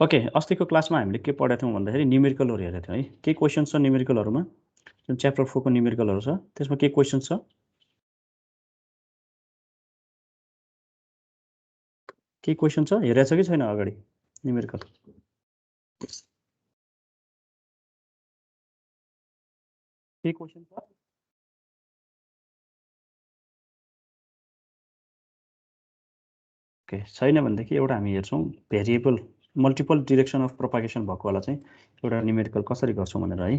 Okay, अस्तिको क्लासमा हामीले के पढेका थियौँ भन्दाखेरि न्युमेरिकलहरू हेरेका थियौँ है। के क्वेसन छ न्युमेरिकलहरूमा? जुन च्याप्टर 4 को न्युमेरिकलहरू छ त्यसमा के क्वेसन छ? के क्वेसन छ हेरेको छ कि छैन अगाडि न्युमेरिकल? के क्वेसन छ? ओके, छैन भनेदेखि एउटा हामी हेर्छौँ variable multiple direction of propagation भएकोवाला चाहिँ एउटा न्युमेरिकल कसरी गर्छौँ भनेर है।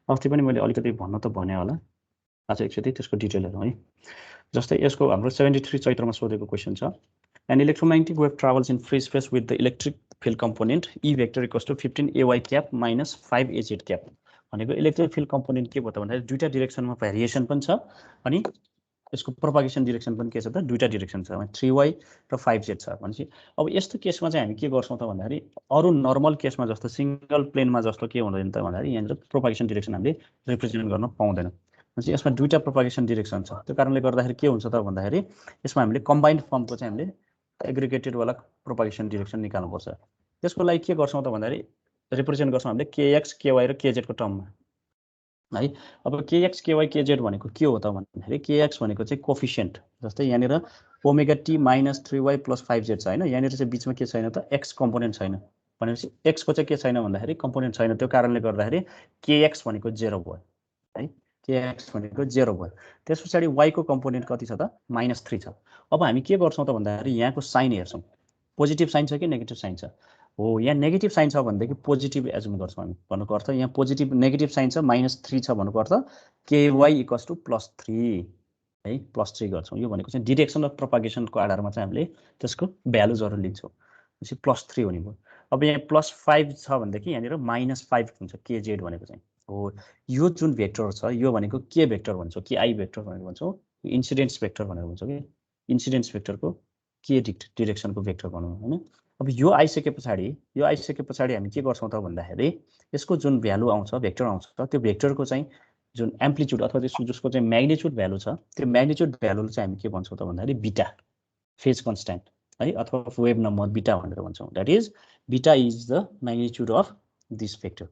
अस्ति पनि मैले अलिकति भन्न त भने होला, आज एकचोटि त्यसको डिटेल हेरौँ है। जस्तै यसको हाम्रो 73 चैत्रमा सोधेको क्वेसन छ। An electromagnetic wave travels in free space with the electric field component E vector equals to 15 AY cap minus 5 AZ cap. भनेको इलेक्ट्रिक फिल्ड कम्पोनेन्ट के भयो त भन्दाखेरि दुईटा डिरेक्सनमा भेरिएसन पनि छ अनि यसको प्रोपागेसन डिरेक्सन पनि के छ त दुईटा डिरेक्सन छ, 3Y र 5Z छ भनेपछि अब यस्तो केसमा चाहिँ हामी के गर्छौँ त भन्दाखेरि अरू नर्मल केसमा जस्तो सिंगल प्लेनमा जस्तो के हुँदैन त भन्दाखेरि यहाँनिर प्रोपागेसन डिरेक्सन हामीले रिप्रेजेन्ट गर्न पाउँदैन। भनेपछि यसमा दुईटा प्रोपागेसन डिरेक्सन छ, त्यो कारणले गर्दाखेरि के हुन्छ त भन्दाखेरि यसमा हामीले कम्बाइन्ड फर्मको चाहिँ हामीले एग्रिगेटेडवाला प्रोपागेसन डिरेक्सन निकाल्नुपर्छ। त्यसको लागि के गर्छौँ त भन्दाखेरि रिप्रेजेन्ट गर्छौँ हामीले केएक्स केवाई र केजेडको टर्ममा है। अब केएक्स केवाई केजेड भनेको के हो त भन्दाखेरि केएक्स भनेको चाहिँ कोफिसियन्ट, जस्तै यहाँनिर omega T minus 3y plus 5z छ होइन, यहाँनिर चाहिँ बिचमा के छैन त एक्स कम्पोनेन्ट छैन भनेपछि एक्सको चाहिँ के छैन भन्दाखेरि कम्पोनेन्ट छैन, त्यो कारणले गर्दाखेरि केएक्स भनेको 0 भयो है, केएक्स भनेको 0 भयो। त्यस पछाडि वाईको कम्पोनेन्ट कति छ त -3 छ। अब हामी के गर्छौँ त भन्दाखेरि यहाँको साइन हेर्छौँ, पोजिटिभ साइन छ कि नेगेटिभ साइन छ? हो, यहाँ नेगेटिभ साइन छ भनेदेखि पोजिटिभ एजुम गर्छौँ हामी, भन्नुको अर्थ यहाँ पोजिटिभ नेगेटिभ साइन छ -3 छ भन्नुको अर्थ केवाई इक्वल्स टु +3 है, +3 गर्छौँ। यो भनेको चाहिँ डिरेक्सन अफ प्रोपागेसनको आधारमा चाहिँ हामीले त्यसको भ्यालुजहरू लिन्छौँ, त्यसपछि +3 हुने भयो। अब यहाँ +5 छ भनेदेखि यहाँनिर -5 हुन्छ केजेड भनेको चाहिँ हो। यो जुन भेक्टर छ यो भनेको के भेक्टर भन्छौँ, के आई भेक्टर भनेर भन्छौँ, इन्सिडेन्स भेक्टर भनेर भन्छौँ कि इन्सिडेन्स भेक्टरको के डिरेक्सनको भेक्टर भनौँ होइन। अब यो आइसके पछाडि हामी के गर्छौँ त भन्दाखेरि यसको जुन भ्यालु आउँछ भेक्टर आउँछ त्यो भेक्टरको चाहिँ जुन एम्प्लिट्युड अथवा जसको चाहिँ म्याग्निट्युड भ्यालु छ त्यो म्याग्निट्युड भ्यालुलाई चाहिँ हामी के भन्छौँ त भन्दाखेरि बिटा फेज कन्स्ट्यान्ट है, अथवा वेभ नम्बर बिटा भनेर भन्छौँ। द्याट इज बिटा is the magnitude of this vector.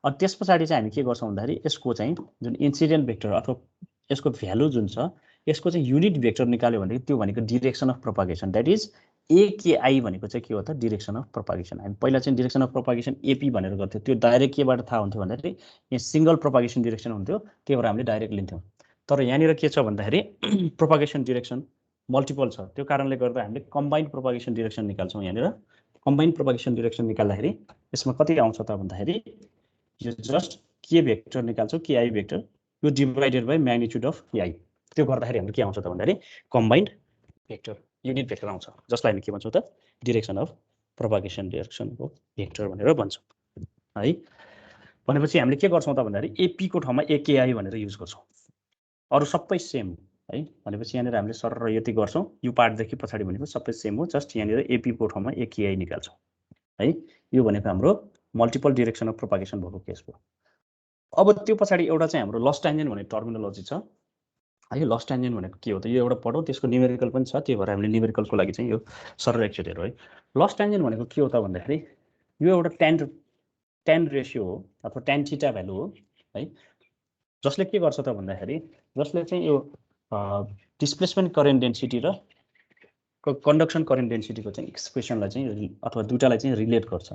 अनि त्यस पछाडि चाहिँ हामी के गर्छौँ भन्दाखेरि यसको चाहिँ जुन इन्सिडेन्ट भेक्टर अथवा यसको भ्यालु जुन छ यसको चाहिँ युनिट भेक्टर निकाल्यो भनेदेखि त्यो भनेको direction of propagation, that is A K I भनेको चाहिँ के हो त डिरेक्सन अफ प्रोपागेसन। हामी पहिला चाहिँ डिरेक्सन अफ प्रोपागेसन एपी भनेर गर्थ्यो, त्यो डाइरेक्ट केबाट थाहा हुन्थ्यो भन्दाखेरि यहाँ सिङ्गल प्रोपागेसन डिरेक्सन हुन्थ्यो, त्यही भएर हामीले डाइरेक्ट लिन्थ्यौँ। तर यहाँनिर के छ भन्दाखेरि प्रोपागेसन डिरेक्सन मल्टिपल छ, त्यो कारणले गर्दा हामीले कम्बाइन्ड प्रोपागेसन डिरेक्सन निकाल्छौँ। यहाँनिर कम्बाइन्ड प्रोपागेसन डिरेक्सन निकाल्दाखेरि यसमा कति आउँछ त भन्दाखेरि यो जस्ट के भेक्टर निकाल्छौँ केआई भेक्टर, यो डिभाइडेड बाई म्याग्निट्युड अफ केआई, त्यो गर्दाखेरि हाम्रो के आउँछ त भन्दाखेरि कम्बाइन्ड भेक्टर युनिट भेक्टर आउँछ, जसलाई हामी के भन्छौँ त डिरेक्सन अफ प्रोपागेसन डिरेक्सनको भेक्टर भनेर भन्छौँ है। भनेपछि हामीले के गर्छौँ त भन्दाखेरि एपीको ठाउँमा एकेआई भनेर युज गर्छौँ, अरू सबै सेम है। भनेपछि यहाँनिर हामीले सरर यति गर्छौँ, यो पार्टदेखि पछाडि भनेको सबै सेम हो, जस्ट यहाँनिर एपीको ठाउँमा एकेआई निकाल्छौँ है। यो भनेको हाम्रो मल्टिपल डिरेक्सन अफ प्रोपागेसन भएको केस भयो। अब त्यो पछाडि एउटा चाहिँ हाम्रो लस ट्यान्जेन्ट भन्ने टर्मिनोलोजी छ है। लस ट्यान्जेन्ट भनेको के हो त यो एउटा पढौँ, त्यसको न्युमेरिकल पनि छ, त्यही भएर हामीले न्युमेरिकलको लागि चाहिँ यो सरर एकचोटि हेरौँ है। लस ट्यान्जेन्ट भनेको के हो त भन्दाखेरि यो एउटा ट्यान रेसियो हो अथवा ट्यान थीटा भ्यालु हो है, जसले के गर्छ त भन्दाखेरि जसले चाहिँ यो डिस्प्लेसमेन्ट करेन्ट डेन्सिटी र कन्डक्सन करेन्ट डेन्सिटीको चाहिँ एक्सप्रेसनलाई चाहिँ अथवा दुइटालाई चाहिँ रिलेट गर्छ।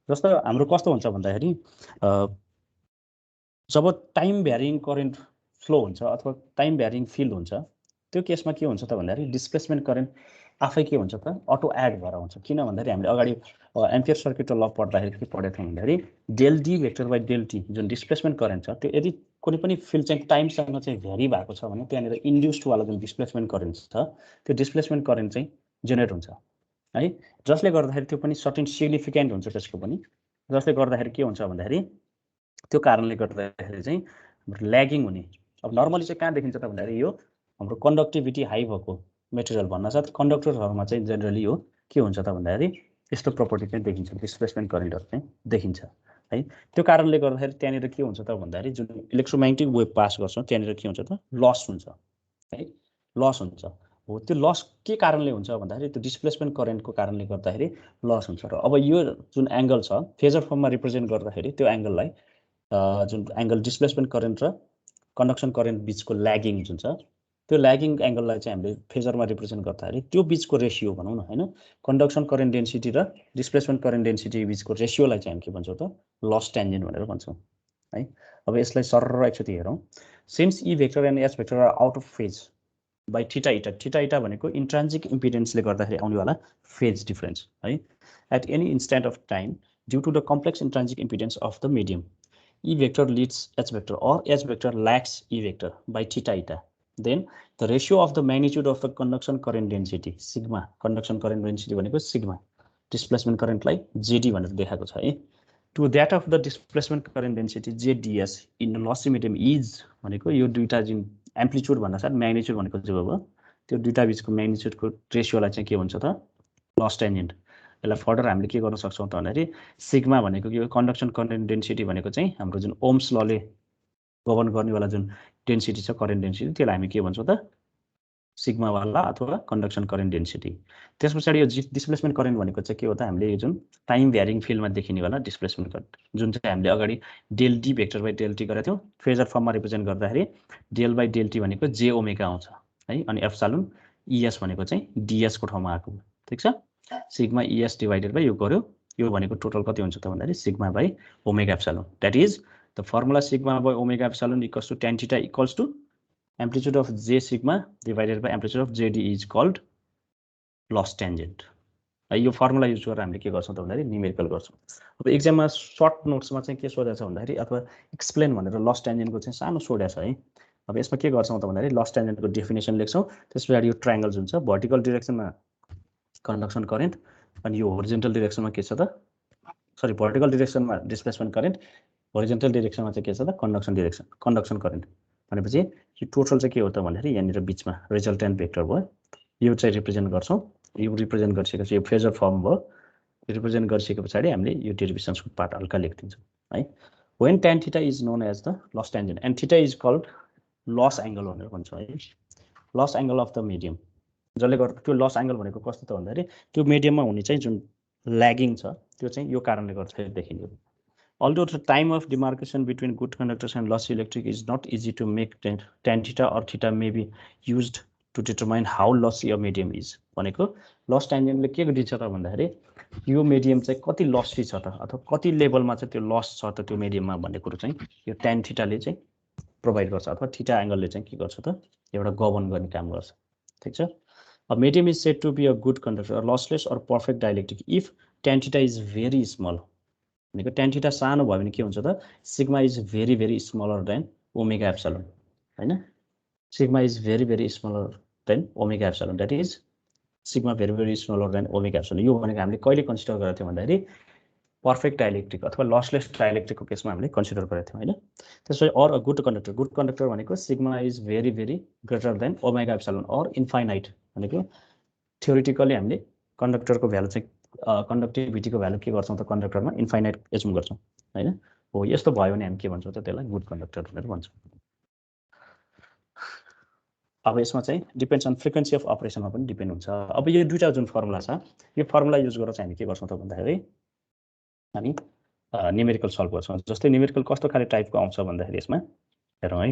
जस्तो हाम्रो कस्तो हुन्छ भन्दाखेरि जब टाइम भ्यारिङ करेन्ट फ्लो हुन्छ अथवा टाइम भ्यारिङ फिल्ड हुन्छ त्यो केसमा के हुन्छ त भन्दाखेरि डिस्प्लेसमेन्ट करेन्ट आफै के हुन्छ त अटो एड भएर हुन्छ। किन भन्दाखेरि हामीले अगाडि एम्पियर सर्किटको ल पढ्दाखेरि के पढेको थियौँ भन्दाखेरि del D vector by del T जुन डिस्प्लेसमेन्ट करेन्ट छ त्यो यदि कुनै पनि फिल्ड चाहिँ टाइमसँग चाहिँ भ्यारी भएको छ भने त्यहाँनिर इन्ड्युस्डवाला जुन डिस्प्लेसमेन्ट करेन्ट छ त्यो डिस्प्लेसमेन्ट करेन्ट चाहिँ जेनेरेट हुन्छ है, जसले गर्दाखेरि त्यो पनि सर्टेन सिग्निफिकेन्ट हुन्छ त्यसको पनि, जसले गर्दाखेरि के हुन्छ भन्दाखेरि त्यो कारणले गर्दाखेरि चाहिँ ल्यागिङ हुने। अब नर्मली चाहिँ कहाँ देखिन्छ त भन्दाखेरि यो हाम्रो कन्डक्टिभिटी हाई भएको मेटेरियल भन्नासाथ कन्डक्टरहरूमा चाहिँ जेनरली यो के हुन्छ त भन्दाखेरि यस्तो प्रपर्टी चाहिँ देखिन्छ, डिस्प्लेसमेन्ट करेन्टहरू चाहिँ देखिन्छ है। त्यो कारणले गर्दाखेरि त्यहाँनिर के हुन्छ त भन्दाखेरि जुन इलेक्ट्रोम्याग्नेटिक वेभ पास गर्छौँ त्यहाँनिर के हुन्छ त लस हुन्छ है, लस हुन्छ हो त्यो लस के कारणले हुन्छ भन्दाखेरि त्यो डिस्प्लेसमेन्ट करेन्टको कारणले गर्दाखेरि लस हुन्छ र अब यो जुन एङ्गल छ फेजर फर्ममा रिप्रेजेन्ट गर्दाखेरि त्यो एङ्गललाई जुन एङ्गल डिस्प्लेसमेन्ट करेन्ट र कन्डक्सन करेन्ट बिचको ल्यागिङ जुन छ त्यो ल्यागिङ एङ्गललाई चाहिँ हामीले फेजरमा रिप्रेजेन्ट गर्दाखेरि त्यो बिचको रेसियो भनौँ न होइन कन्डक्सन करेन्ट डेन्सिटी र डिस्प्लेसमेन्ट करेन्ट डेन्सिटी बिचको रेसियोलाई चाहिँ हामी के भन्छौँ त लस टेन्जेन्ट भनेर भन्छौँ है। अब यसलाई सरर एकचोटि हेरौँ। Since E vector and H vector are out of phase by theta eta. Theta eta भनेको इन्ट्रान्जिक इम्पिडेन्सले गर्दाखेरि आउनेवाला फेज डिफरेन्स है। At any instant of time due to the complex intrinsic impedance of the medium E vector leads H vector or H vector lacks E vector by theta eta. Then the ratio of the magnitude of the conduction current density sigma, conduction current density भनेको sigma, displacement current लाई JD भनेर देखाएको छ है, to that of the displacement current density JDS in lossy medium is भनेको यो दुईटा जुन एम्प्लिट्युड भन्दा साथ म्याग्निट्युड भनेको जो हो त्यो दुईटा बिचको म्याग्निट्युडको रेसियोलाई चाहिँ के भन्छ त लस टेन्जेन्ट। यसलाई फर्दर हामीले के गर्न सक्छौँ त भन्दाखेरि सिग्मा भनेको यो कन्डक्सन करेन्ट डेन्सिटी भनेको चाहिँ हाम्रो जुन ओम्स लले गभर्न गर्नेवाला जुन डेन्सिटी छ करेन्ट डेन्सिटी त्यसलाई हामी के भन्छौँ त सिग्मावाला अथवा कन्डक्सन करेन्ट डेन्सिटी। त्यस पछाडि यो डिस्प्लेसमेन्ट करेन्ट भनेको चाहिँ के हो त हामीले यो जुन टाइम भ्यारिङ फिल्डमा देखिनेवाला डिस्प्लेसमेन्ट करेन्ट जुन चाहिँ हामीले अगाडि del D vector by del T गरेको थियौँ फेजर फर्ममा रिप्रेजेन्ट गर्दाखेरि डेल बाई डेल टी भनेको जे ओमेगा आउँछ है अनि एप्सिलोन इएस भनेको चाहिँ डिएसको ठाउँमा आएको ठिक छ। सिग्मा इएस डिभाइडेड बाई यो गर्यो यो भनेको टोटल कति हुन्छ त भन्दाखेरि sigma by omega epsilon that is the formula sigma by omega epsilon equals to tan theta equals to amplitude of J sigma divided by amplitude of JD is called loss tangent है। यो formula use गरेर हामीले के गर्छौँ त भन्दाखेरि numerical गर्छौँ। अब एक्जाममा सर्ट नोट्समा चाहिँ के सोधेको छ भन्दाखेरि अथवा एक्सप्लेन भनेर लस टेन्जेन्टको चाहिँ सानो सोधेको छ है। अब यसमा के गर्छौँ त भन्दाखेरि लस टेन्जेन्टको डेफिनेसन लेख्छौँ त्यस पछाडि यो ट्रायङ्गल जुन छ भर्टिकल डिरेक्सनमा कन्डक्सन करेन्ट अनि यो होरिजेन्टल डिरेक्सनमा के छ त सरी भर्टिकल डिरेक्सनमा डिस्प्लेसमेन्ट करेन्ट होरिजेन्टल डिरेक्सनमा चाहिँ के छ त कन्डक्सन करेन्ट भनेपछि यो टोटल चाहिँ के हो त भन्दाखेरि यहाँनिर बिचमा रिजल्टेन्ट भेक्टर भयो यो चाहिँ रिप्रेजेन्ट गर्छौँ। यो रिप्रेजेन्ट गरिसकेपछि यो फेजर फर्म भयो रिप्रेजेन्ट गरिसके पछाडि हामीले यो डेरिभेसन्सको पार्ट हल्का लेखिदिन्छौँ है। When tan theta is known as the loss tangent and theta is called loss angle भनेर भन्छौँ है। Loss angle of the medium जसले गर्दा त्यो लस एङ्गल भनेको कस्तो त भन्दाखेरि त्यो मिडियममा हुने चाहिँ जुन ल्यागिङ छ त्यो चाहिँ यो कारणले गर्दाखेरि देखिने। Although the time of demarcation between good conductors and lossy electric is not easy to make, tan theta or theta may be used to determine how lossy a medium is. भनेको loss टेन्जेन्टले के दिन्छ त भन्दाखेरि यो medium चाहिँ कति लसी छ त अथवा कति लेभलमा चाहिँ त्यो लस छ त त्यो मिडियममा भन्ने कुरो चाहिँ यो tan थीटाले चाहिँ प्रोभाइड गर्छ अथवा थीटा एङ्गलले चाहिँ के गर्छ त एउटा गभर्न गर्ने काम गर्छ ठिक छ। A medium is said to be a good conductor, or lossless or perfect dielectric if tan theta is very small. भनेको tan थीटा सानो भयो भने के हुन्छ त sigma is very very smaller than omega epsilon हैन। Sigma is very very smaller than omega epsilon that is sigma very very smaller than omega epsilon. यो भनेको हामीले कहिले कन्सिडर गरेको थियौँ भन्दाखेरि पर्फेक्ट डाइलेक्ट्रिक अथवा लसलेस डाइलेक्ट्रिकको केसमा हामीले कन्सिडर गरेको थियौँ होइन। त्यसपछि अर अ गुड कन्डक्टर भनेको sigma is very very greater than omega epsilon or infinite भनेको थ्योरिटिकली हामीले कन्डक्टरको भ्यालु चाहिँ कन्डक्टिभिटीको भ्यालु के गर्छौँ त कन्डक्टरमा इन्फाइनाइट एज्युम गर्छौँ होइन। हो यस्तो भयो भने हामी के भन्छौँ त त्यसलाई गुड कन्डक्टर भनेर भन्छौँ। अब यसमा चाहिँ डिपेन्ड्स अन फ्रिक्वेन्सी अफ अपरेसनमा पनि डिपेन्ड हुन्छ। अब यो दुईवटा जुन फर्मुला छ यो फर्मुला युज गरेर चाहिँ हामी के गर्छौँ त भन्दाखेरि हामी न्युमेरिकल सल्भ गर्छौँ। जस्तै न्युमेरिकल कस्तो खाले टाइपको आउँछ भन्दाखेरि यसमा हेरौँ है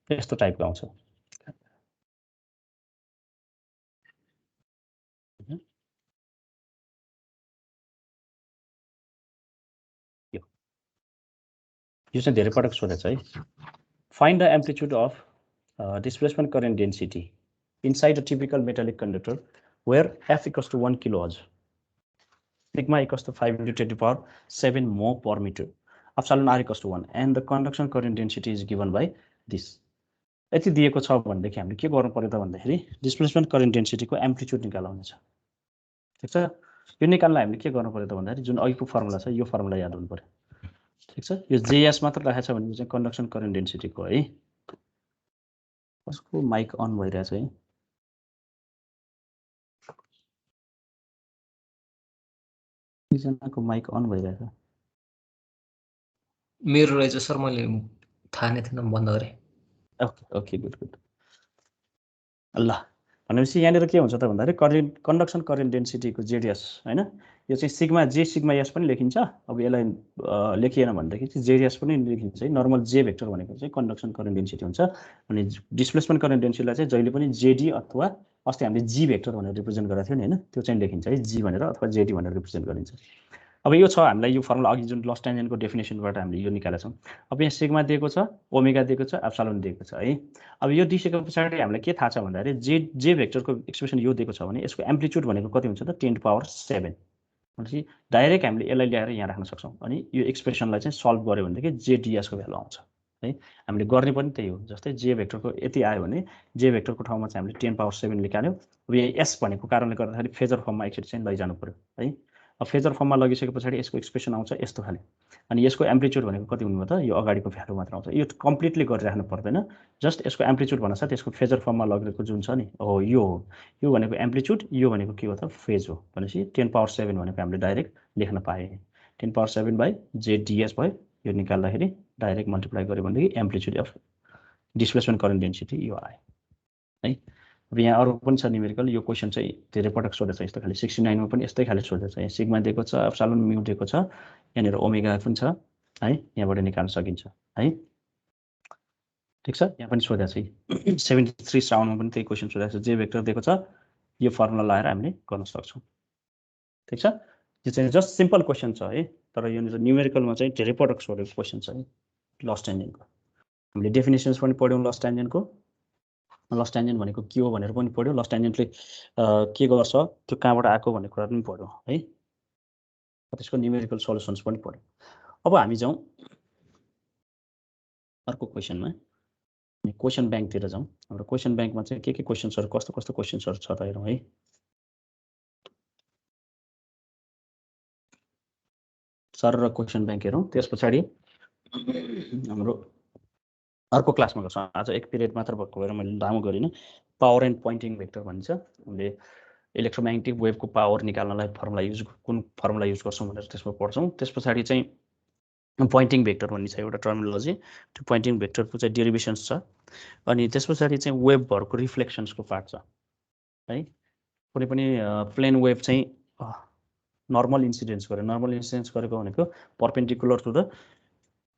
यस्तो टाइपको आउँछ। यो चाहिँ धेरै पटक सोधेको छ है। Find the amplitude of displacement current density inside a typical metallic conductor where F equals to 1 kilohertz, sigma equals to 5 into 10 to the power 7 mho per meter, epsilon R equals to 1, and the conduction current density is given by this. यति दिएको छ भनेदेखि हामीले के गर्नु पर्यो त भन्दाखेरि डिस्प्लेसमेन्ट करेन्ट डेन्सिटीको एम्प्लिट्युड निकाल्नु छ ठिक छ। यो निकाल्नलाई हामीले के गर्नु पर्यो त भन्दाखेरि जुन अघिको फर्मुला छ यो फर्मुला याद हुनु पर्यो ठिक छ। यो जेएस मात्र राखेको छ भने चाहिँ कन्डक्सन करेन्ट डेन्सिटीको है। कसको माइक अन भइरहेछ है एकजनाको माइक अन भइरहेछ। मेरो रहेछ सर मैले थाहा नै थिएन बन्द गरेँ। ओके ओके गुड गुड ल भनेपछि यहाँनिर के हुन्छ त भन्दाखेरि कन्डक्सन करेन्ट डेन्सिटीको जेडिएस होइन, यो चाहिँ सिग्मा जे सिग्मा एस पनि लेखिन्छ। अब यसलाई लेखिएन भनेदेखि चाहिँ जेडिएस पनि लेखिन्छ है। नर्मल जे भेक्टर भनेको चाहिँ कन्डक्सन करेन्ट डेन्सिटी हुन्छ, अनि डिस्प्लेसमेन्ट करेन्ट डेन्सिटीलाई चाहिँ जहिले पनि जेडी अथवा अस्ति हामीले जी भेक्टर भनेर रिप्रेजेन्ट गरेको थियो नि होइन, त्यो चाहिँ लेखिन्छ है, जी भनेर अथवा जेडी भनेर रिप्रेजेन्ट गरिन्छ। अब यो छ हामीलाई यो फर्मुला अघि जुन लस टेन्जेन्टको डेफिनेसनबाट हामीले यो निकालेका छौँ। अब यहाँ सिग्मा दिएको छ, ओमेगा दिएको छ, एप्सिलोन दिएको छ है। अब यो दिइसके पछाडि हामीलाई के थाहा छ भन्दाखेरि जे भेक्टरको एक्सप्रेसन यो दिएको छ भने यसको एम्प्लिट्युड भनेको कति हुन्छ त 10⁻7। भनेपछि डाइरेक्ट हामीले यसलाई ल्याएर यहाँ राख्न सक्छौँ, अनि यो एक्सप्रेसनलाई चाहिँ सल्भ गऱ्यो भनेदेखि जेडिएसको भ्यालु आउँछ है। हामीले गर्ने पनि त्यही हो, जस्तै जे भेक्टरको यति आयो भने जे भेक्टरको ठाउँमा चाहिँ हामीले 10⁻7 निकाल्यो। अब यहाँ एस भनेको कारणले गर्दाखेरि फेजर फर्ममा एकचोटि चाहिँ लैजानु पऱ्यो है। अब फेजर फर्ममा लगिसके पछाडि यसको एक्सप्रेसन आउँछ यस्तो खाले, अनि यसको एम्प्लिट्युड भनेको कति हुनु त यो अगाडिको भ्यालु मात्र आउँछ। यो कम्प्लिटली गरिराख्नु पर्दैन, जस्ट यसको एम्प्लिट्युड भन्नासाथ यसको फेजर फर्ममा लगेको जुन छ नि हो यो हो, यो भनेको एम्प्लिट्युड, यो भनेको के हो त फेज हो। भनेपछि 10⁻7 भनेको हामीले डाइरेक्ट लेख्न पाएँ, 10⁻7/जेडिएस भयो। यो निकाल्दाखेरि डाइरेक्ट मल्टिप्लाई गऱ्यो भनेदेखि amplitude of displacement current density यो आयो है। अब यहाँ अरू पनि छ न्युमेरिकल, यो क्वेसन चाहिँ धेरै पटक सोधेको छ यस्तो खाले, 69 मा पनि यस्तै खाले सोधेको छ। यहाँ सिग्मा दिएको छ, एप्सिलोन म्यू दिएको छ, यहाँनिर ओमेगा पनि छ है, यहाँबाट निकाल्न सकिन्छ है। ठिक छ, यहाँ पनि सोधेको छ 73 श्रावणमा पनि त्यही क्वेसन सोधेको छ। जे भेक्टर दिएको छ, यो फर्मुला लगाएर हामीले गर्न सक्छौँ। ठिक छ, यो चाहिँ जस्ट सिम्पल क्वेसन छ है, तर यहाँनिर न्युमेरिकलमा चाहिँ धेरै पटक सोधेको क्वेसन छ है लस टेन्जेन्टको। हामीले डेफिनेसन्स पनि पढ्यौँ लस टेन्जेन्टको, लस टेन्जेन्ट भनेको के हो भनेर पनि पढ्यो, लस टेन्जेन्टले के गर्छ त्यो कहाँबाट आएको भन्ने कुरा पनि पढ्यो है, त्यसको न्युमेरिकल सल्युसन्स पनि पढ्यो। अब हामी जाउँ अर्को क्वेसनमा, क्वेसन ब्याङ्कतिर जाउँ। हाम्रो क्वेसन ब्याङ्कमा चाहिँ के क्वेसन्सहरू कस्तो कस्तो क्वेसन्सहरू छ त हेरौँ है। सर र क्वेसन ब्याङ्क हेरौँ, त्यस पछाडि हाम्रो अर्को क्लासमा गर्छौँ। आज एक पिरियड मात्र भएको भएर मैले लामो गरिनँ। पावर एन्ड पोइन्टिङ भेक्टर भन्छ, हामीले इलेक्ट्रोम्याग्नेटिक वेभको पावर निकाल्नलाई कुन फर्मुला युज गर्छौँ भनेर त्यसमा पढ्छौँ। त्यस पछाडि चाहिँ पोइन्टिङ भेक्टर भन्ने छ एउटा टर्मिनोलोजी, त्यो पोइन्टिङ भेक्टरको चाहिँ डेरिभेसन्स छ। अनि त्यस पछाडि चाहिँ वेभहरूको रिफ्लेक्सन्सको पार्ट छ है। कुनै पनि प्लेन वेभ चाहिँ नर्मल इन्सिडेन्स गर्यो, नर्मल इन्सिडेन्स गरेको भनेको perpendicular to the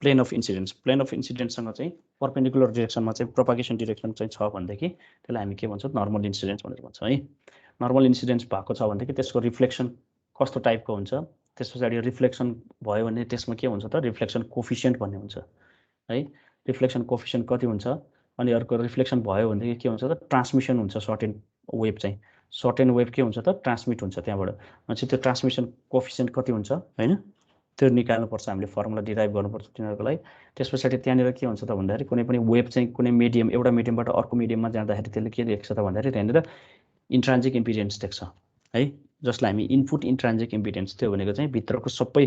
plane of incidence, plane of इन्सिडेन्ससँग चाहिँ पर्पेन्डिकुलर डिरेक्सनमा चाहिँ प्रोपागेसन डिरेक्सन चाहिँ छ भनेदेखि त्यसलाई हामी के भन्छौँ नर्मल इन्सिडेन्स भनेर भन्छौँ है। नर्मल इन्सिडेन्स भएको छ भनेदेखि त्यसको रिफ्लेक्सन कस्तो टाइपको हुन्छ, त्यस पछाडि रिफ्लेक्सन भयो भने त्यसमा के हुन्छ त रिफ्लेक्सन कोफिसियन्ट भन्ने हुन्छ है। रिफ्लेक्सन कोफिसियन्ट कति हुन्छ, अनि अर्को रिफ्लेक्सन भयो भनेदेखि के हुन्छ त ट्रान्समिसन हुन्छ, सर्टेन वेभ चाहिँ सर्टेन वेभ के हुन्छ त ट्रान्समिट हुन्छ त्यहाँबाट। भनेपछि त्यो ट्रान्समिसन कोफिसियन्ट कति हुन्छ होइन, त्यो निकाल्नुपर्छ, हामीले फर्मुला डिराइभ गर्नुपर्छ तिनीहरूको लागि। त्यस पछाडि त्यहाँनिर के हुन्छ त भन्दाखेरि कुनै पनि वेभ चाहिँ कुनै मिडियम एउटा मिडियमबाट अर्को मिडियममा जाँदाखेरि त्यसले के देख्छ त भन्दाखेरि त्यहाँनिर इन्ट्रान्जिक इम्पिडेन्स देख्छ है, जसलाई हामी इनपुट इन्ट्रान्जिक इम्पिडेन्स, त्यो भनेको चाहिँ भित्रको सबै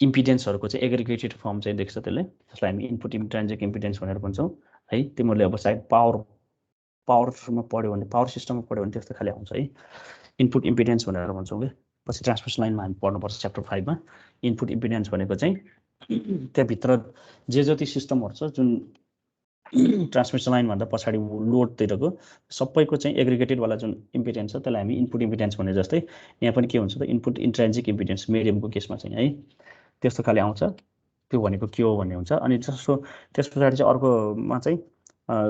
इम्पिडेन्सहरूको चाहिँ एग्रिगेटेड फर्म चाहिँ देख्छ त्यसले, जसलाई हामी इनपुट इन्ट्रान्जिक इम्पिडेन्स भनेर भन्छौँ है। तिमीहरूले अब सायद पावरमा पढ्यो भने, पावर सिस्टममा पढ्यो भने त्यस्तो खाले आउँछ है, इनपुट इम्पिडेन्स भनेर भन्छौँ कि। पछि ट्रान्समिसन लाइनमा हामी पढ्नुपर्छ च्याप्टर 5 मा। इनपुट इम्पिडेन्स भनेको चाहिँ त्यहाँभित्र जे जति सिस्टमहरू छ जुन ट्रान्समिसन लाइनभन्दा पछाडि लोडतिरको सबैको चाहिँ एग्रिगेटेडवाला जुन इम्पिडेन्स छ त्यसलाई हामी इनपुट इम्पिडेन्स भने जस्तै यहाँ पनि के हुन्छ त इनपुट इन्ट्रान्जिक इम्पिडेन्स मिडियमको केसमा चाहिँ है, त्यस्तो खाले आउँछ। त्यो भनेको के हो भन्ने हुन्छ। अनि जस्तो त्यस पछाडि चाहिँ अर्कोमा चाहिँ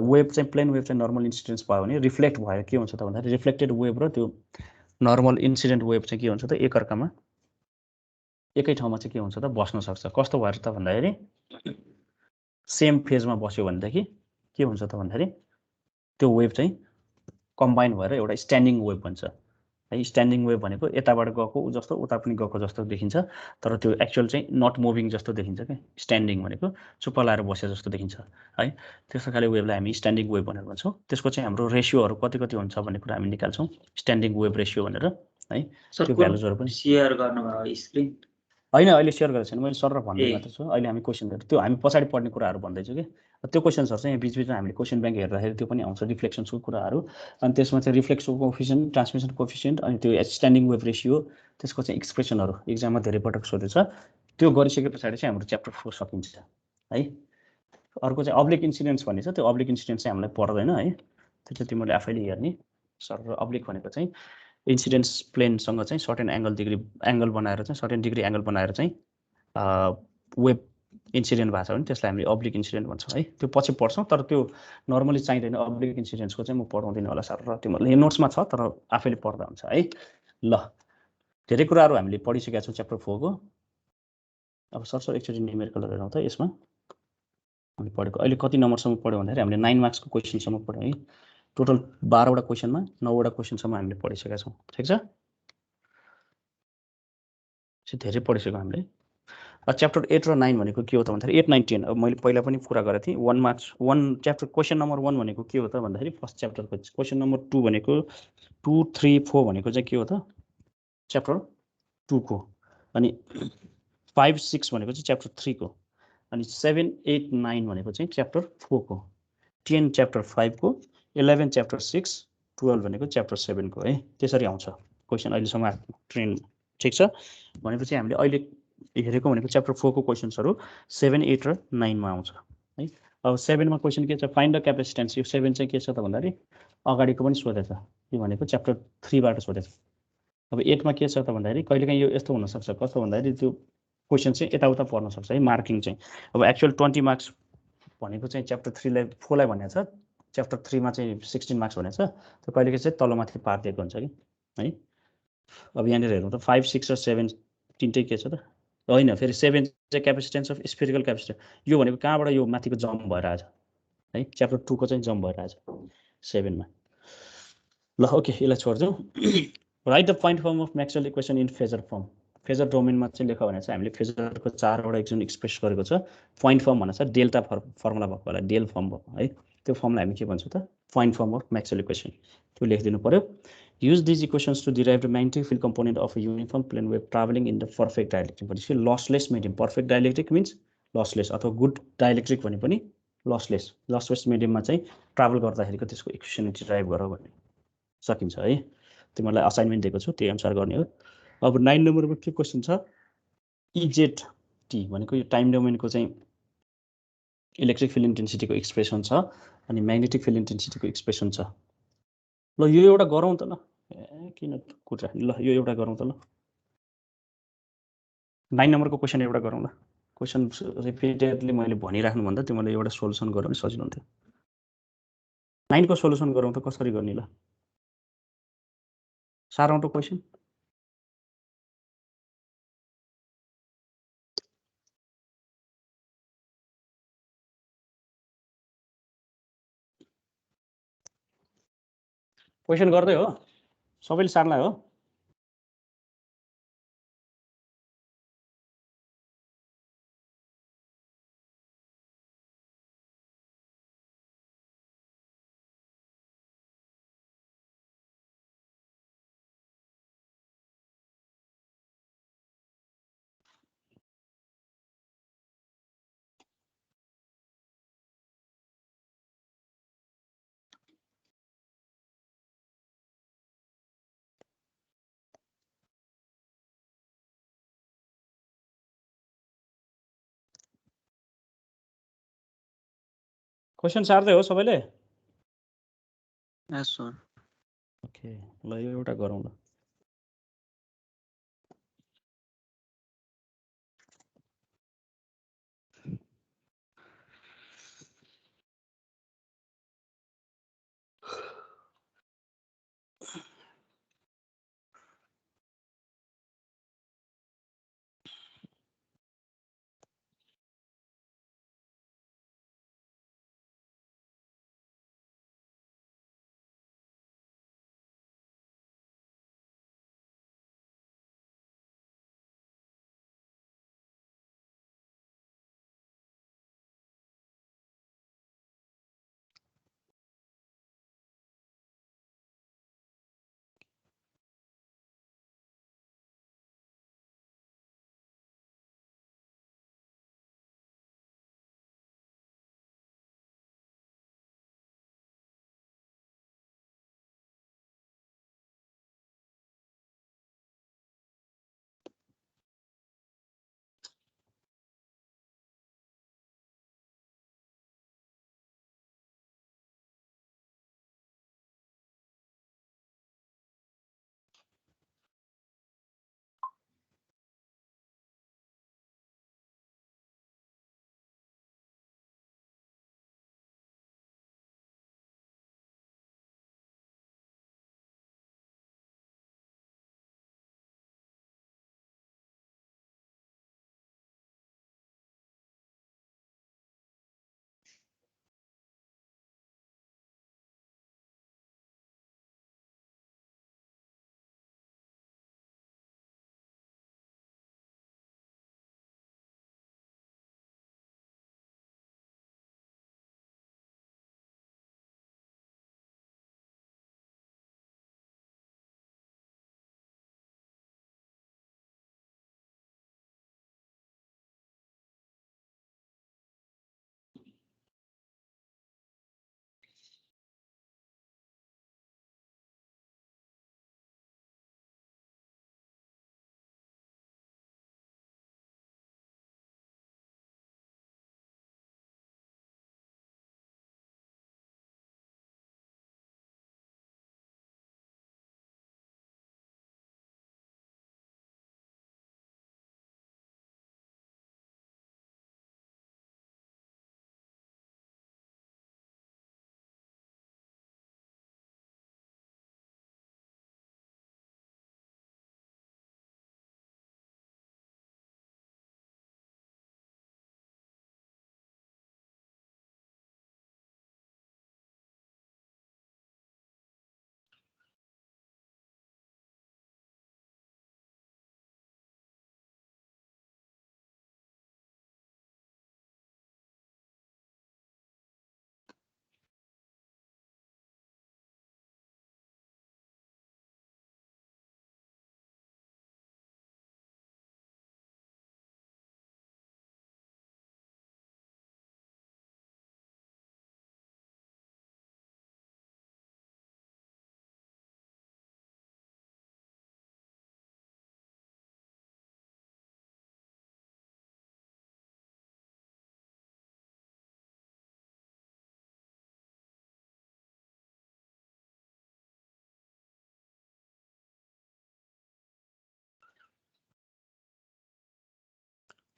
वेभ चाहिँ प्लेन वेभ चाहिँ नर्मल इन्सिडेन्स भयो भने रिफ्लेक्ट भयो के हुन्छ त भन्दाखेरि रिफ्लेक्टेड वेभ र त्यो नर्मल इन्सिडेन्ट वेभ चाहिँ के हुन्छ त एकअर्कामा एकै ठाउँमा चाहिँ के हुन्छ त बस्न सक्छ। कस्तो भएर त भन्दाखेरि सेम फेजमा बस्यो भनेदेखि के हुन्छ त भन्दाखेरि त्यो वेभ चाहिँ कम्बाइन भएर एउटा स्ट्यान्डिङ वेभ भन्छ है। स्ट्यान्डिङ वेभ भनेको यताबाट गएको जस्तो उता पनि गएको जस्तो देखिन्छ, तर त्यो एक्चुअल चाहिँ नट मुभिङ जस्तो देखिन्छ क्या। स्ट्यान्डिङ भनेको चुप्प लाएर बसे जस्तो देखिन्छ है। त्यस्तो खाले वेभलाई हामी स्ट्यान्डिङ वेभ भनेर भन्छौँ। त्यसको चाहिँ हाम्रो रेसियोहरू कति कति हुन्छ भन्ने कुरा हामी निकाल्छौँ स्ट्यान्डिङ वेभ रेसियो भनेर है। त्यो भ्यालुजहरू पनि सेयर गर्नुभयो स्क्रिन होइन, अहिले सेयर गरेको छैन मैले, सर र भन्दै मात्र छु। अहिले हामी क्वेसनहरू त्यो हामी पछाडि पढ्ने कुराहरू भन्दैछु कि, त्यो क्वेसन्सहरू चाहिँ यहाँ बिचबिचमा हामीले क्वेसन ब्याङ्क हेर्दाखेरि त्यो पनि आउँछ रिफ्लेक्सन्सको कुराहरू। अनि त्यसमा चाहिँ रिफ्लेक्सको कोफिसियन्ट, ट्रान्समिसन कोफिसियन्ट, अनि त्यो स्ट्यान्डिङ वेभ रेसियो, त्यसको चाहिँ एक्सप्रेसनहरू एक्जाममा धेरै पटक सोधेछ। त्यो गरिसके पछाडि चाहिँ हाम्रो च्याप्टर 4 सकिन्छ है। अर्को चाहिँ अब्लिक इन्सिडेन्स भन्ने छ, त्यो अब्लिक इन्सिडेन्स चाहिँ हामीलाई पर्दैन है। त्यो चाहिँ तिमीले आफैले हेर्ने। सर अब्लिक भनेको चाहिँ इन्सिडेन्स प्लेनसँग चाहिँ सर्टेन एङ्गल बनाएर चाहिँ सर्टेन डिग्री एङ्गल बनाएर चाहिँ वेब इन्सिडेन्ट भएको छ भने त्यसलाई हामीले अब्लिक इन्सिडेन्ट भन्छौँ है। त्यो पछि पढ्छौँ, तर त्यो नर्मली चाहिँदैन। अब्लिक इन्सिडेन्ट्सको चाहिँ म पढाउँदिनँ होला सर, र तिमीहरूले नोट्समा छ तर आफैले पढ्दा हुन्छ है। ल, धेरै कुराहरू हामीले पढिसकेका छौँ च्याप्टर 4 को। अब सरसर एकचोटि न्युमेरिकलहरू हेरौँ त। यसमा हामीले पढेको अहिले कति नम्बरसम्म पढ्यो भन्दाखेरि हामीले 9 मार्क्सको क्वेसनसम्म पढ्यौँ है। टोटल 12वटा क्वेसनमा 9वटा क्वेसनसम्म हामीले पढिसकेका छौँ। ठिक छ, धेरै पढिसक्यौँ हामीले। च्याप्टर 8 र 9 भनेको के हो त भन्दाखेरि 8, 9, 10 अब मैले पहिला पनि कुरा गरेको थिएँ। 1 मार्क्स 1 च्याप्टर क्वेसन नम्बर 1 भनेको के हो त भन्दाखेरि फर्स्ट च्याप्टरको। क्वेसन नम्बर 2 भनेको 2, 3, 4 भनेको चाहिँ के हो त च्याप्टर 2 को। अनि 5, 6 भनेको चाहिँ च्याप्टर 3 को। अनि 7, 8, 9 भनेको चाहिँ च्याप्टर 4 को। 10 च्याप्टर 5 को। 11 च्याप्टर 6, 12 भनेको च्याप्टर 7 को है। त्यसरी आउँछ क्वेसन अहिलेसम्म ट्रेन्ड। ठिक छ, भनेपछि हामीले अहिले हेरेको भनेको च्याप्टर 4 को क्वेसन्सहरू 7, 8 र 9 मा आउँछ है। अब 7 मा क्वेसन के छ, फाइन्ड द क्यापेसिटेन्स। यो 7 चाहिँ के छ त भन्दाखेरि अगाडिको पनि सोधेछ, यो भनेको च्याप्टर 3 बाट सोधेछ। अब 8 मा के छ त भन्दाखेरि कहिलेकाहीँ यो यस्तो हुनसक्छ, कस्तो भन्दाखेरि त्यो क्वेसन चाहिँ यताउता पर्न सक्छ है, मार्किङ चाहिँ। अब एक्चुअल 20 मार्क्स भनेको चाहिँ च्याप्टर 4 लाई भनेको छ, च्याप्टर 3 मा चाहिँ 16 मार्क्स भनेको छ। त्यो कहिलेकाहीँ चाहिँ तलमाथि पारिदिएको हुन्छ कि है। अब यहाँनिर हेरौँ त 5, 6 र 7 तिनटै के छ त, होइन फेरि 7 चाहिँ क्यापेसिटेन्स अफ स्फेरिकल क्यापेसिटेन्स। यो भनेको कहाँबाट यो माथिको जम्प भएर आएछ है, च्याप्टर 2 को चाहिँ जम्प भएर आएछ 7 मा। ल ओके, यसलाई छोड्छौँ। Write the point form of Maxwell equation in phasor form. Phasor डोमेनमा चाहिँ लेख भने चाहिँ हामीले फेजरको 4वटा इक्वेसन एक्सप्रेस गरेको छ। पोइन्ट फर्म भनेको छ डेल्टा फर्मुला भएको होला, डेल फर्म भएको है। त्यो फर्मलाई हामी के भन्छौँ त, point form of Maxwell equation. त्यो लेखिदिनु पर्यो। use these equations to derive the magnetic field component of a uniform plane wave traveling in the perfect dielectric. भनेपछि lossless medium, perfect dielectric means lossless, अथवा good dielectric भने पनि lossless mediumमा चाहिँ travel गर्दाखेरिको त्यसको equation derive गर भन्ने सकिन्छ है। तिमीहरूलाई असाइनमेन्ट दिएको छु, त्यही अनुसार गर्ने हो। अब 9 नम्बरमा के क्वेसन छ, EZT भनेको यो टाइम डोमेनको चाहिँ इलेक्ट्रिक फिल्ड इन्टेन्सिटीको एक्सप्रेसन छ, अनि म्याग्नेटिक फिल्ड इन्टेन्सिटीको एक्सप्रेसन छ। ल यो एउटा गरौँ त। ल किन कुरा, ल यो एउटा गरौँ त। ल 9 नम्बरको क्वेसन एउटा गरौँ ल। क्वेसन रिपिटेडली मैले भनिराख्नुभन्दा तिमीले एउटा सोल्युसन गरौँ भने सजिलो हुन्थ्यो। 9 को सोल्युसन गरौँ त, कसरी गर्ने ल। सारौँ त क्वेसन। क्वेसन गर्दै हो, सबैले सार्लाई हो। क्वेसन सार्दै हो सबैले? यस सर। ओके, ल यो एउटा गरौँ ल।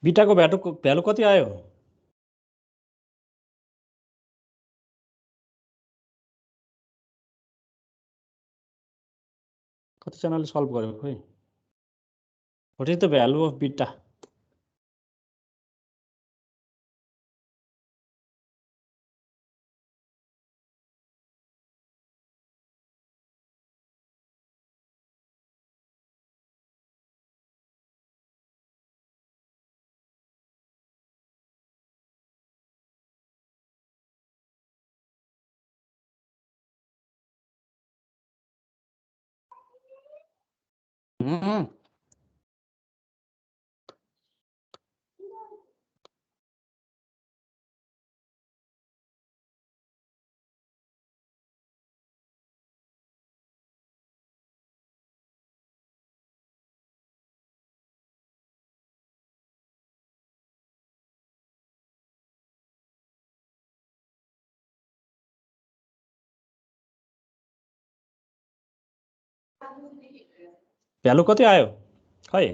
बिटाको भ्यालु कति आयो? कतिजनाले सल्भ गर्यो खोइ? What is the value of beta? Value कति आयो खै?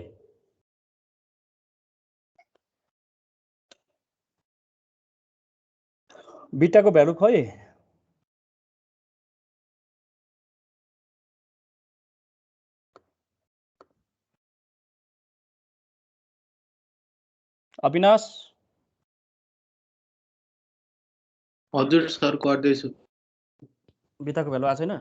बिटाको भ्यालु खै? अविनाश हजुर सर गर्दैछु। बिटाको भ्यालु आएको छैन?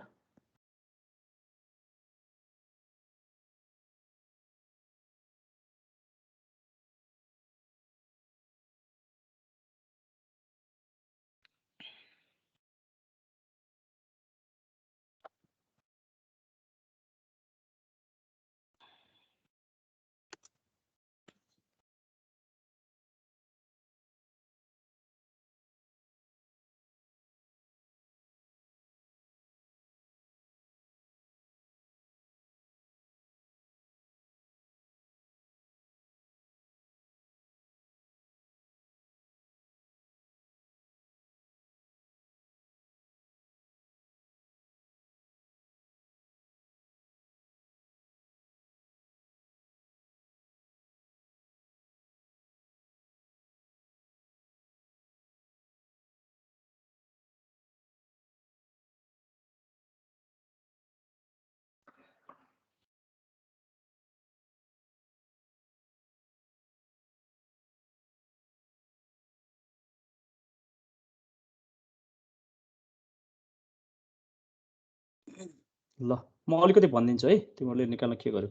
ल म अलिकति भनिदिन्छु है, तिमीहरूले निकाल्न के गर्यो।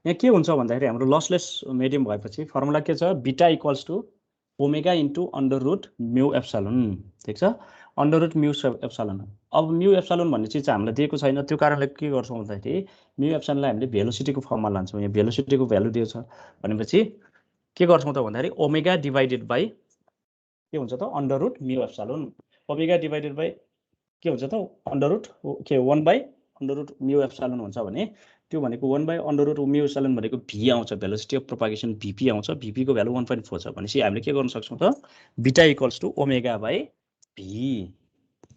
यहाँ के हुन्छ भन्दाखेरि हाम्रो लसलेस मिडियम भएपछि फर्मुला के छ? Beta equals to omega into under root mu epsilon. ठिक छ, अन्डर रुट म्यू एप्सिलोन। अब म्यू एप्सिलोन भन्ने चिज चाहिँ हामीलाई दिएको छैन, त्यो कारणले के गर्छौँ भन्दाखेरि म्यू एप्सिलोनलाई हामीले भेलोसिटीको फर्ममा लान्छौँ। यहाँ भेलोसिटीको भ्यालु दिएको छ भनेपछि के गर्छौँ त भन्दाखेरि ओमेगा डिभाइडेड बाई के हुन्छ त under root mu epsilon. Omega divided by के हुन्छ त अन्डर रुट के 1 by under root mu epsilon हुन्छ भने त्यो भनेको 1 by under root mu epsilon भनेको भी आउँछ, भेलोसिटी अफ प्रोपागेसन भीपी आउँछ। भीपीको भ्यालु 1.4 छ भनेपछि हामीले के गर्न सक्छौँ त बिटा equals to omega by V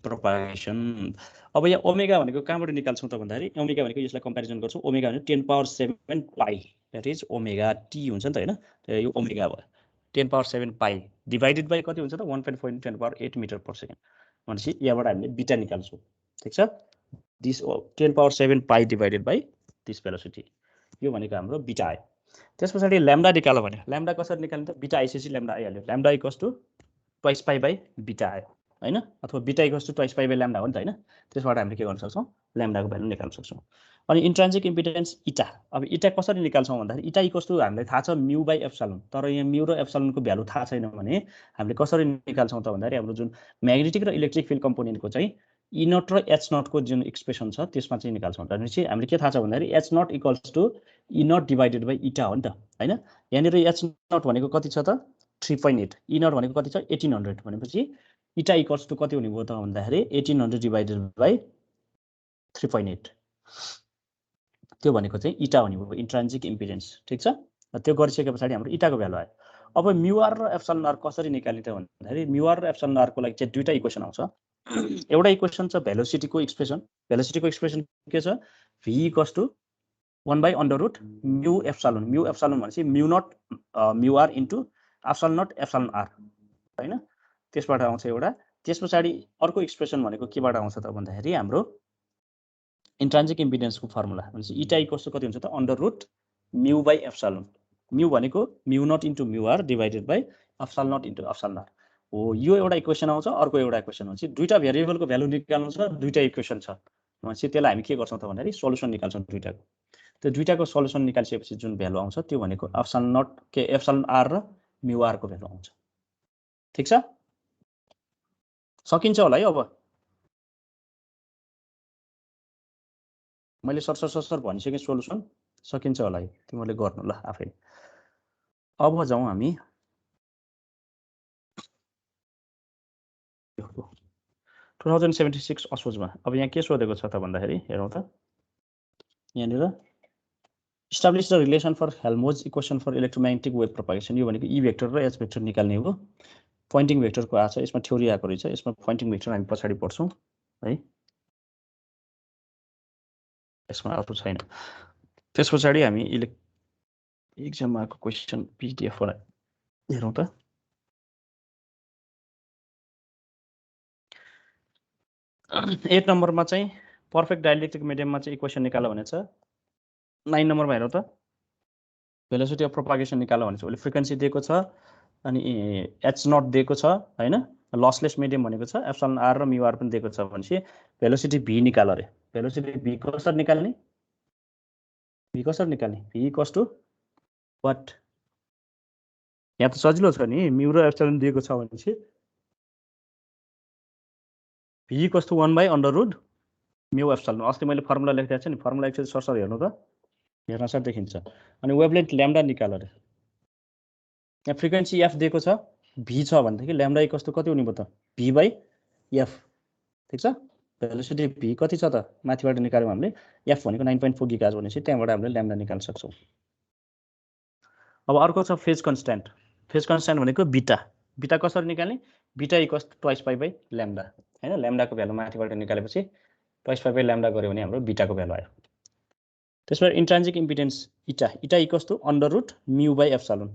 propagation. अब यहाँ ओमेगा भनेको कहाँबाट निकाल्छौँ त भन्दाखेरि ओमेगा भनेको यसलाई कम्पेरिजन गर्छौँ, ओमेगा भनेको 10⁻7 पाई, द्याट इज ओमेगा टी हुन्छ नि त होइन। यो ओमेगा भयो 10⁻7 पाई डिभाइडेड बाई कति हुन्छ त 1.4 × 10⁻8 मिटर पर सेकेन्ड भनेपछि यहाँबाट हामीले बिटा निकाल्छौँ। ठिक छ, this 10⁻7 pie divided by this velocity, यो भनेको हाम्रो बिटा आयो। त्यस पछाडि ल्याम्डा निकाल्यो भने ल्याम्डा कसरी निकाल्ने त? बिटा आइसकेपछि ल्याम्डा आइहाल्यो, lambda equals to twice pi by beta आयो होइन, अथवा beta equals to twice pi by lambda हो नि त होइन। त्यसबाट हामीले के गर्न सक्छौँ? ल्याम्डाको भ्यालु निकाल्न सक्छौँ। अनि इन्ट्रान्सिक इम्पिडेन्स इटा, अब इटा कसरी निकाल्छौँ भन्दाखेरि इटा इक्वल्स टु हामीलाई थाहा छ म्यू बाई एप्सिलोन, तर यहाँ म्यू र एप्सिलोनको भ्यालु थाहा छैन भने हामीले कसरी निकाल्छौँ त भन्दाखेरि हाम्रो जुन म्याग्नेटिक र इलेक्ट्रिक फिल्ड कम्पोनेन्टको चाहिँ ई नट र एच नटको जुन एक्सप्रेसन छ त्यसमा चाहिँ निकाल्छौँ। भनेपछि हामीले के थाहा छ भन्दाखेरि H naught equals to E naught divided by eta हो नि त होइन। यहाँनिर एच नट भनेको कति छ त 3.8, ई नट भनेको कति छ 1800 भनेपछि इटा इक्वल्स टु कति हुने भयो त भन्दाखेरि 1800 डिभाइडेड बाई 3.8, त्यो भनेको चाहिँ इटा हुने भयो, इन्ट्रान्सिक इम्पिडेन्स। ठिक छ, त्यो गरिसके पछाडि हाम्रो इटाको भ्यालु आयो। अब म्युआर र एप्सिलोन आर कसरी निकाल्ने त भन्दाखेरि म्युआर र एप्सिलोन आरको लागि चाहिँ दुईटा इक्वेसन आउँछ। एउटा इक्वेसन छ भेलोसिटीको एक्सप्रेसन, भेलोसिटीको एक्सप्रेसन के छ? v equals to 1 by under root mu epsilon, mu epsilon भनेपछि mu naught mu r into epsilon naught epsilon r हैन त्यसबाट आउँछ एउटा त्यसपछि अर्को एक्सप्रेसन भनेको केबाट आउँछ त भन्दाखेरि हाम्रो इन्ट्रान्सिक इम्पिडेन्सको फर्मुला भनेपछि इटा इक्वल्स टु कति हुन्छ त under root mu by epsilon mu भनेको mu naught into mu r divided by epsilon naught into epsilon r हो यो एउटा इक्वेसन आउँछ अर्को एउटा इक्वेसन हुन्छ दुईटा भेरिएबलको भ्यालु निकाल्नु छ दुईटा इक्वेसन छ भनेपछि त्यसलाई हामी के गर्छौं त भन्दाखेरि सोलुसन निकाल्छौं दुईटाको त्यो दुईटाको सोलुसन निकाल्सकेपछि जुन भ्यालु आउँछ त्यो भनेको एप्सिलन नट के एप्सिलन आर र म्यू आर को भ्यालु आउँछ ठीक छ सकिन्छ होला है अब मैले सरसर भनिसके सोलुसन सकिन्छ होला है तिमीले गर्नु ल आफै अब जाउँ हामी 2076 असोजमा अब यहाँ के सोधेको छ त भन्दाखेरि हेरौँ त यहाँनिर establish the relation for Helmholtz equation for electromagnetic wave propagation यो भनेको ई भेक्टर र एच भेक्टर निकाल्ने हो पोइन्टिङ भेक्टरको आछ यसमा थ्योरी आएको रहेछ यसमा पोइन्टिङ भेक्टर हामी पछाडी पढ्छौं है यसमा अरु छैन त्यसपछि हामी एक्जाममा आएको क्वेशन पीडीएफ बाट हेरौँ त 8 नम्बरमा चाहिँ पर्फेक्ट डाइलेक्ट्रिक मिडियममा चाहिँ इक्वेसन निकाल्नु भनेछ 9 नम्बरमा हेरौँ त भेलोसिटी अफ प्रोपागेसन निकाल्नु भनेछ उसले फ्रिक्वेन्सी दिएको छ अनि एच नट दिएको छ हैन लसलेस मिडियम भनेको छ एप्सिलन आर र म्यू आर पनि दिएको छ भनेपछि भेलोसिटी v निकाल रे भेलोसिटी v कसरी निकाल्ने v कसरी निकाल्ने v इक्वल्स टु व्हाट यहाँ त सजिलो छ नि म्यू र एप्सिलन दिएको छ भनेपछि v equals to 1 by under root mu epsilon अस्ति मैले फर्मुला लेखिदिएको छु नि फर्मुला एकचोटि सरसर हेर्नु त हेर्न सर देखिन्छ अनि वेभलेन्थ ल्याम्डा निकाल रे यहाँ फ्रिक्वेन्सी f दिएको छ v छ भनेदेखि ल्याम्डा इक्वल्स टु कति हुने भयो त v बाइ f ठीक छ भेलोसिटी v कति छ त माथिबाट निकाल्यौ हामीले f भनेको 9.4 गिगाहर्ज भनेपछि त्यहाँबाट हामीले ल्याम्डा निकाल्न सक्छौं अब अर्को छ फेज कन्स्ट्यान्ट भनेको बीटा बीटा कसरी निकाल्ने beta equals to twice pi by lambda हैन ल्याम्डाको भ्यालु माथिबाट निकालेपछि ट्वाइस पाई बाइ ल्याम्डा गर्यो भने हाम्रो बीटाको भ्यालु आयो त्यसबाट intrinsic impedance eta equals to under root mu by epsilon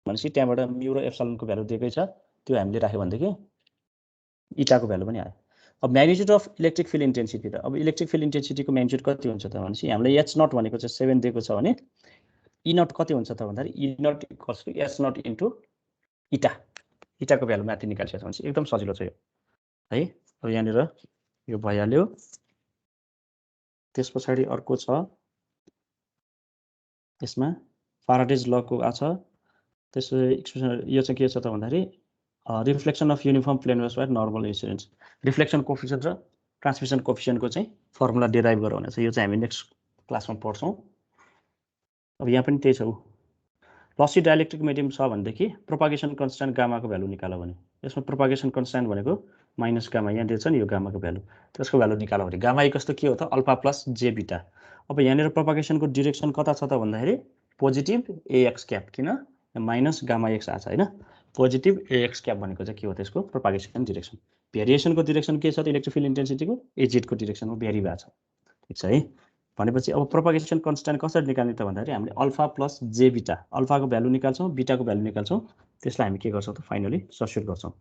भनेपछि त्यहाँबाट म्यू र एप्सिलनको भ्यालु दिएकै छ त्यो हामीले राख्यो भनेदेखि इटाको भ्यालु पनि आयो अब magnitude of electric field intensity त अब इलेक्ट्रिक फिल्ड इन्टेन्सिटीको म्याग्निट्युड कति हुन्छ त भनेपछि हामीले एच नट भनेको चाहिँ 7 दिएको छ भने ई नट कति हुन्छ त भन्दाखेरि E naught equals to H naught into इटाको भ्यालु माथि निकाल्छ भनेपछि एकदम सजिलो छ यो है अब यहाँनिर यो भइहाल्यो त्यसपछि अर्को छ यसमा फ्याराडेज लको आछ त्यसपछि एक्सप्रेसन यो चाहिँ के छ त भन्दाखेरि reflection of uniform plane waves by normal incidence reflection coefficient र ट्रान्समिसन कोएफिसिएन्टको चाहिँ फर्मुला डेराइभ गरौँ भनेछ यो चाहिँ हामी नेक्स्ट क्लासमा पढ्छौं अब यहाँ पनि त्यही छ लसी डाइलेक्ट्रिक मिडियम छ भनेदेखि प्रोपागेसन कन्स्ट्यान्ट गामाको भ्यालु निकाल्यो भने यसमा प्रोपागेसन कन्स्ट्यान्ट भनेको माइनस गामा यहाँ दिएको छ नि यो गामाको भ्यालु त्यसको भ्यालु निकाल्यो भने गामा इक्वल्स टु के हो त अल्फा प्लस जे बीटा अब यहाँनिर प्रोपागेसनको डाइरेक्सन कता छ त भन्दाखेरि पोजिटिभ ax क्याप किन माइनस गामा x आछ हैन पोजिटिभ ax क्याप भनेको चाहिँ के हो त्यसको प्रोपागेसन डाइरेक्सन भेरिएसनको डाइरेक्सन के छ त इलेक्ट्रिक फिल्ड इन्टेन्सिटीको az को डाइरेक्सनमा भेरी भएको छ ठीक छ है भनेपछि अब प्रोपागेसन कन्स्ट्यान्ट कसरी निकाल्ने त भन्दाखेरि हामीले अल्फा प्लस जे बीटा अल्फाको भ्यालु निकाल्छौं बीटाको भ्यालु निकाल्छौं त्यसलाई हामी के गर्छौं त फाइनली सब्स्टिट्युट गर्छौं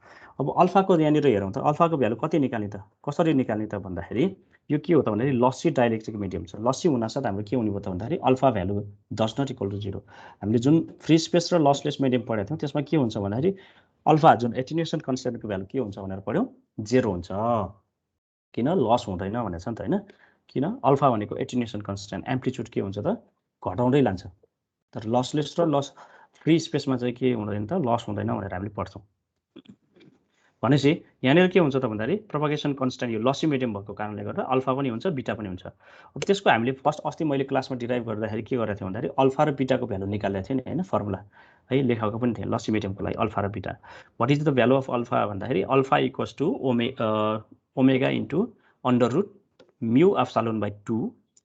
अब अल्फाको यहाँनिर हेरौँ त अल्फाको भ्यालु कति निकाल्ने त कसरी निकाल्ने त भन्दाखेरि यो के हो त भन्दाखेरि लस्सी डाइलेक्ट्रिक मिडियम छ लस्सी हुनासाथ हाम्रो के हुने भयो त भन्दाखेरि alpha value does not equal to 0 हामीले जुन फ्री स्पेस र लसलेस मिडियम पढेको थियौं त्यसमा के हुन्छ भन्दाखेरि अल्फा जुन एटेन्युएसन कन्स्ट्यान्टको भ्यालु के हुन्छ भनेर पढ्यौं 0 हुन्छ किन लस हुँदैन भनेछ नि त हैन किन अल्फा भनेको एटेन्युएसन कन्स्ट्यान्ट एम्प्लिट्युड के हुन्छ त घटाउँदै लान्छ तर लसलेस र फ्री स्पेसमा चाहिँ के हुँदैन त लस हुँदैन भनेर हामीले पढ्छौं भनेपछि यहाँनिर के हुन्छ त भन्दाखेरि प्रोपागेसन कन्स्ट्यान्ट यो लसी मिडियम भएको कारणले गर्दा अल्फा पनि हुन्छ बीटा पनि हुन्छ अब त्यसको हामीले फर्स्ट अस्ति मैले क्लासमा डिराइभ गर्दाखेरि के गरेको थिएँ भन्दाखेरि अल्फा र बीटाको भ्यालु निकालेको थिएँ नि हैन फर्मुला है लेखाएको पनि थिएँ लसी मिडियमको लागि अल्फा र beta what is the value of alpha भन्दाखेरि alpha equals to omega into under root mu epsilon by 2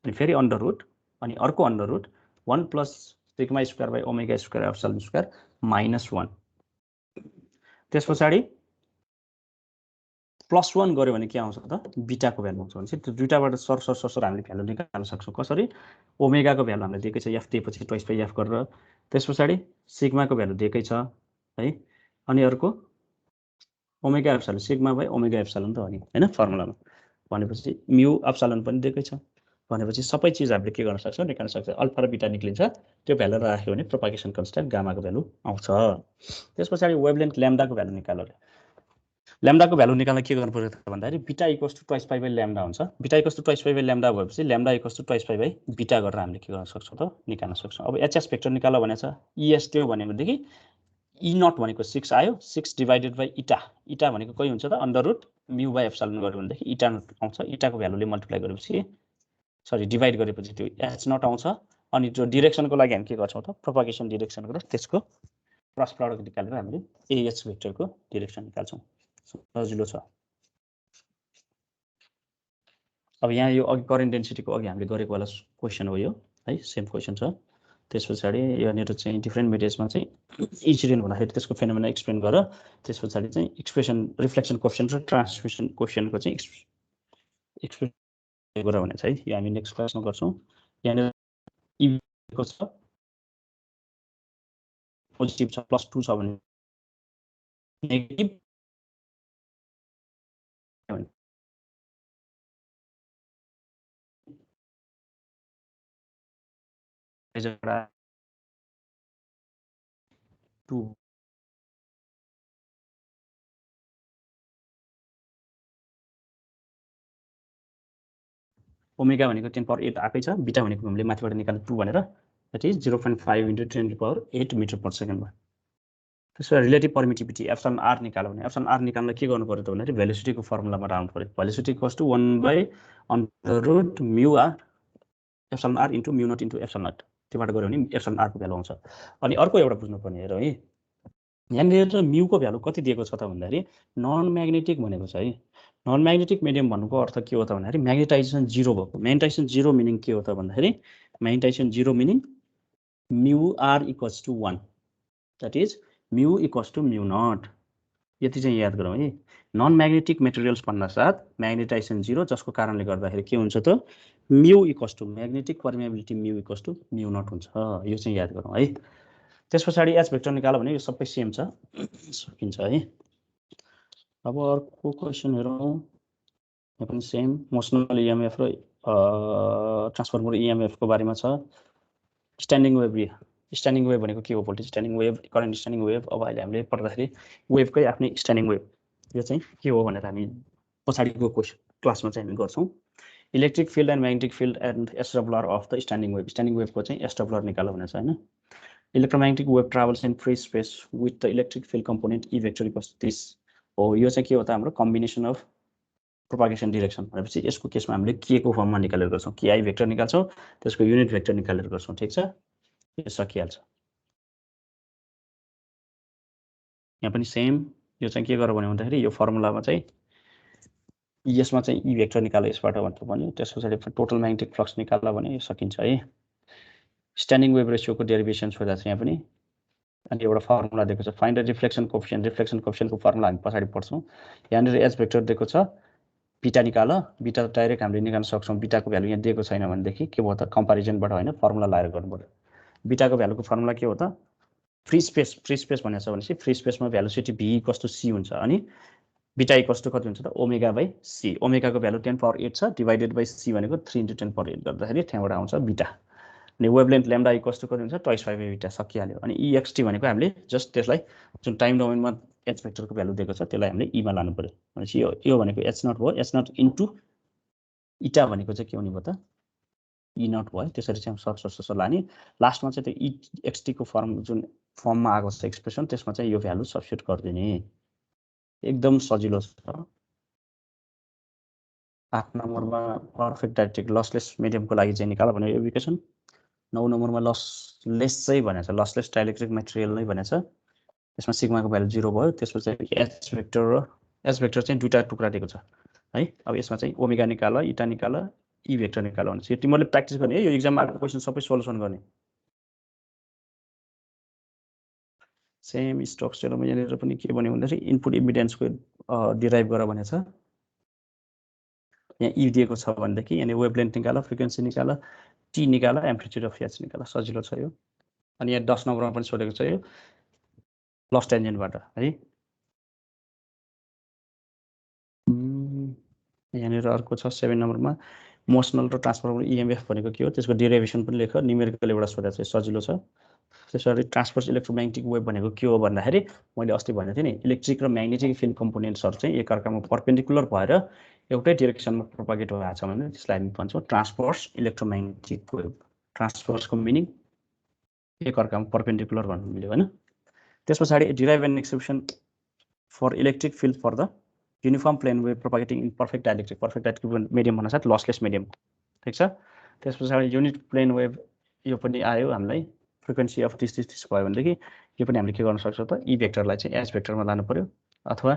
अनि फेरि अंडर रुट अनि अर्को under root 1 plus sigma square by omega square epsilon square -1 त्यसपछि +1 गर्यो भने के आउँछ त बीटाको भ्यालु आउँछ भने त्यो दुईटाबाट सरसर हामीले भ्यालु निकाल्न सक्छौं कसरी ओमेगाको भ्यालु हामीले दिएकै छ f दिएपछि ट्वाइस बाइ f गरेर त्यसपछि सिग्माको भ्यालु दिएकै छ है अनि अर्को omega epsilon sigma by omega epsilon त हो नि हैन फर्मुलामा भनेपछि म्यु एप्सिलन पनि दिएकै छ भनेपछि सबै चिज हामीले के गर्न सक्छौँ निकाल्न सक्छौँ अल्फा र बीटा निक्लिन्छ त्यो भ्यालु राख्यो भने प्रोपागेसन कन्स्ट्यान्ट गामाको भ्यालु आउँछ त्यसपछि वेभलेन्थ ल्याम्डाको भ्यालु निकाल्यो ल्याम्डाको भ्यालु निकाल्न के गर्नु पर्यो त भन्दाखेरि beta equals to twice pi by lambda हुन्छ beta equals to twice pi by lambda भएपछि lambda equals to twice pi by beta गरेर हामीले के गर्न सक्छौँ त निकाल्न सक्छौँ अब एचएस भेक्टर निकाल्न भनेको छ इएस त्यो भनेदेखि ई नट भनेको 6 आयो 6 डिभाइडेड बाई इटा इटा भनेको कति हुन्छ त अन्डर रुट म्यु बाई एप्सिलन गर्यो भनेदेखि इटा नट आउँछ इटाको भ्यालुले मल्टिप्लाई गरेपछि सरी डिभाइड गरेपछि त्यो एच नट आउँछ अनि त्यो डिरेक्सनको लागि हामी के गर्छौँ त प्रोपागेसन डिरेक्सन गरेर त्यसको क्रस प्रडक्ट निकालेर हामीले एएच भेक्टरको डिरेक्सन निकाल्छौँ सजिलो छ अब यहाँ यो अघि करेन्ट डेन्सिटीको अघि हामीले गरेको वाला क्वेसन हो यो है सेम क्वेसन छ त्यस पछाडि यहाँनिर चाहिँ डिफ्रेन्ट मेटेरियल्समा चाहिँ इन्सिडेन्ट हुँदाखेरि त्यसको फेनोमेना एक्सप्लेन गरेर त्यस पछाडि चाहिँ एक्सप्रेसन रिफ्लेक्सन कोएफिसिएन्ट र ट्रान्समिसन कोएफिसिएन्टको चाहिँ एक्सप्रेसन गरेर भनेको छ है यो हामी नेक्स्ट क्लासमा गर्छौँ यहाँनिर इको छ पोजिटिभ छ +2 छ भने नेगेटिभ ओमेगा भनेको 10^8 आकै छ बीटा भनेको हामीले माथिबाट निकाल्नु 2 भनेर that is 0.5 × 10^8 metre per second भयो त्यसो रिलेटिभ परमिटिभिटी एप्सिलन आर निकाल्यो भने एप्सिलन आर निकाल्न के गर्नु पर्यो त भन्दाखेरि भेलोसिटीको फर्मुलामा राख्नु पर्यो velocity equals to 1/√μr epsilon R into mu naught into epsilon naught त्योबाट गऱ्यो भने एप्सिलन आर को भ्यालु आउँछ अनि अर्को एउटा बुझ्नुपर्ने हेर है यहाँनिर म्युको भ्यालु कति दिएको छ त भन्दाखेरि नन म्याग्नेटिक भनेको छ है नन म्याग्नेटिक मिडियम भन्नुको अर्थ के हो त भन्दाखेरि म्याग्नेटाइजेसन 0 भएको म्याग्नेटाइजेसन 0 मिनिङ के हो त भन्दाखेरि magnetisation 0 meaning mu R equals to 1 that is mu equals to mu naught यति चाहिँ याद गरौँ है नन म्याग्नेटिक मेटेरियल्स भन्नासाथ म्याग्नेटाइजेसन 0 जसको कारणले गर्दाखेरि के हुन्छ त म्यु इक्वल्स टु म्याग्नेटिक पर्मिएबिलिटी म्यु इक्वल्स टु म्यु नट हुन्छ यो चाहिँ याद गरौँ है त्यस पछाडि एच भेक्टर निकाल्यो भने यो सबै सेम छ सकिन्छ है अब अर्को क्वेसन हेरौँ यहाँ पनि सेम मोसनल इएमएफ र ट्रान्सफर्मर इएमएफ को बारेमा छ स्ट्यान्डिङ वेभ भनेको के हो voltage standing wave current standing wave अब अहिले हामीले पढ्दाखेरि वेभकै आफ्नै स्ट्यान्डिङ वेभ यो चाहिँ के हो भनेर हामी पछाडिको क्लासमा चाहिँ हामी गर्छौँ electric field and magnetic field and SWR of the standing वेभको चाहिँ एसडब्ल्युआर निकाल्नु भनेको छ हैन electromagnetic wave travels in free space with the electric field component E vector equals this हो यो चाहिँ के हो त हाम्रो कम्बिनेसन अफ प्रोपागेसन डिरेक्सन भनेपछि यसको केसमा हामीले के को फर्ममा निकालेर गर्छौँ के आई भेक्टर निकाल्छौँ त्यसको युनिट भेक्टर निकालेर गर्छौँ ठिक छ यो सकिहाल्छ यहाँ पनि सेम यो चाहिँ के गर भन्दाखेरि यो फर्मुलामा चाहिँ यसमा चाहिँ ई भेक्टर निकाल्यो यसबाट भन्नु भने त्यस पछाडि टोटल म्याग्नेटिक फ्लक्स निकाल्दा भने यो सकिन्छ है स्ट्यान्डिङ वेभ रेसियोको डेरिभेसन सोधा छ यहाँ पनि अनि एउटा फर्मुला दिएको छ फाइन्ड द रिफ्लेक्सन कोएफिसिएन्टको फर्मुला हामी पछाडि पढ्छौँ यहाँनिर एच भेक्टर दिएको छ बीटा निकाल बीटा डाइरेक्ट हामीले निकाल्न सक्छौँ बीटाको भ्यालु यहाँ दिएको छैन भनेदेखि के भयो त कम्पेरिजनबाट होइन फर्मुला लगाएर गर्नु पर्यो बीटाको भ्यालुको फर्मुला के हो त फ्री स्पेस भनेको छ भनेपछि फ्री स्पेसमा velocity V equals to C हुन्छ अनि बीटा इक्वल्स टु कति हुन्छ त ओमेगा बाई सी ओमेगाको भ्यालु 10^8 छ डिभाइडेड बाई सी भनेको 3 × 10^8 गर्दाखेरि त्यहाँबाट आउँछ बीटा अनि वेभलेन्थ ल्याम्डा इक्वल्स टु कति हुन्छ 2/5 बीटा सकिहाल्यो अनि EXT भनेको हामीले जस्ट त्यसलाई जुन टाइम डोमेनमा एच भेक्टरको भ्यालु दिएको छ त्यसलाई हामीले ईमा लानु पर्यो भनेपछि यो भनेको एच नट भयो एच नट इन्टु इटा भनेको चाहिँ के हुने भयो त ई नट भयो त्यसरी चाहिँ सर्च लाने लास्टमा चाहिँ त्यो EXT को जुन फर्ममा आएको छ एक्सप्रेसन त्यसमा चाहिँ यो भ्यालु सब्स्टिट्युट गरिदिने एकदम सजिलो छ 8 नम्बरमा पर्फेक्ट डाइलेक्ट्रिक लसलेस मिडियमको लागि चाहिँ निकाल भने यो इक्वेसन 9 नम्बरमा लसलेस चाहिँ भनेको छ लसलेस डाइलेक्ट्रिक मेटेरियल नै भनेको छ त्यसमा सिग्माको भ्यालु 0 भयो त्यसपछि एच भेक्टर चाहिँ दुईटा टुक्रा दिएको छ है अब यसमा चाहिँ ओमेगा निकाल इटा निकाल ई भेक्टर निकाल भनेपछि तिमीले प्र्याक्टिस गर्ने है यो एक्जाममा आएको क्वेसन सबै सोल्युसन गर्ने सेम स्ट्रक्चरमा यहाँनिर पनि के भन्यो भन्दाखेरि इनपुट इम्पिडेन्सको डिराइभ गर भनेको छ यहाँ ई दिएको छ भनेदेखि यहाँ वेभलेन्थ निकाल फ्रिक्वेन्सी निकाल टी निकाल एम्प्लिट्युड अफ एच निकाल सजिलो छ यो अनि यहाँ 10 नम्बरमा पनि सोधेको छ यो लस टेन्जेन्टबाट है। यहाँनिर अर्को छ 7 नम्बरमा मोसनल र ट्रान्सफर्मर इएमएफ भनेको के हो, त्यसको डेरिभेसन पनि लेख। न्युमेरिकल एउटा सोधेको छ, सजिलो छ। त्यसरी ट्रान्सफर्स इलेक्ट्रोम्याग्नेटिक वेभ भनेको के हो भन्दाखेरि मैले अस्ति भनेको थिएँ नि, इलेक्ट्रिक र म्याग्नेटिक फिल्ड कम्पोनेन्ट्सहरू चाहिँ एकअर्कामा पर्पेन्डिकुलर भएर एउटै डिरेक्सनमा प्रोपागेट भएको छ भने त्यसलाई हामी भन्छौँ ट्रान्सफर्स इलेक्ट्रोम्याग्नेटिक वेभ। ट्रान्सफर्सको मिनिङ एकअर्कामा पर्पेन्डिकुलर भन्नु मिल्यो होइन। त्यस पछाडि derive and expression for electric field for the uniform plane wave propagating in perfect dielectric medium भन्नासाथ लसलेस मिडियम, ठिक छ। त्यस पछाडि युनिट प्लेन वेभ यो पनि आयो हामीलाई, फ्रिक्वेन्सी अफ दिस भयो भनेदेखि यो पनि हामीले के गर्न सक्छौँ त, ई भेक्टरलाई चाहिँ एच भेक्टरमा लानु पऱ्यो, अथवा